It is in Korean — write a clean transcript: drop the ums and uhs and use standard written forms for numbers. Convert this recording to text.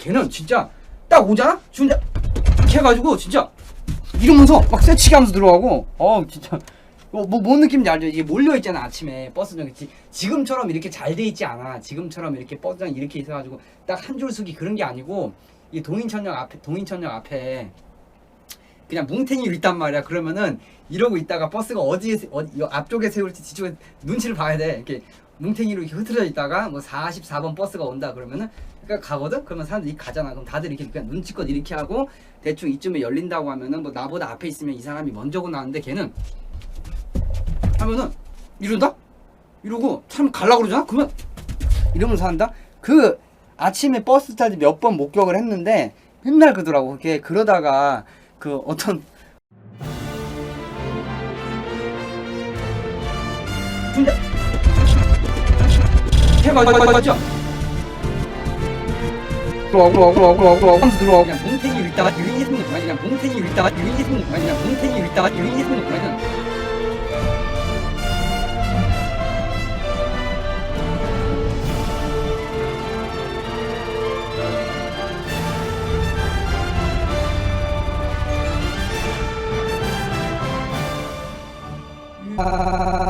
걔는 진짜 딱 오잖아? 진짜 이렇게 해가지고 진짜 이러면서 막 쇠치기 하면서 들어가고 진짜 뭔 느낌인지 알죠? 이게 몰려있잖아 아침에 버스정. 지금처럼 이렇게 잘 돼 있지 않아. 지금처럼 이렇게 버스정 이렇게 있어가지고 딱 한 줄 서기 그런 게 아니고 이 동인천역 앞에 그냥 뭉탱이로 있단 말이야. 그러면은 이러고 있다가 버스가 어디 앞쪽에 세울지 뒤쪽에 눈치를 봐야 돼. 이렇게 뭉탱이로 이렇게 흐트러져 있다가 뭐 44번 버스가 온다 그러면은 그러니까 가거든. 그러면 사람들이 가잖아. 그럼 다들 이렇게 그냥 눈치껏 이렇게 하고 대충 이쯤에 열린다고 하면은 뭐 나보다 앞에 있으면 이 사람이 먼저 오고 나는데 걔는 하면은 이러다 이러고 참 갈라 그러잖아. 그러면 이러면서 한다. 그 아침에 버스 탈 때 몇 번 목격을 했는데 맨날 그러더라고. 그렇게 그러다가 그 어떤 진짜 해가지고 들어오고 하면서 들어오고 그냥 뭉탱이 있다가 유인이 생긴 거야. 그냥 뭉탱이 있다가 유인이 생긴 거야. 그냥 뭉탱이 있다가 유인이 생긴 거야. 아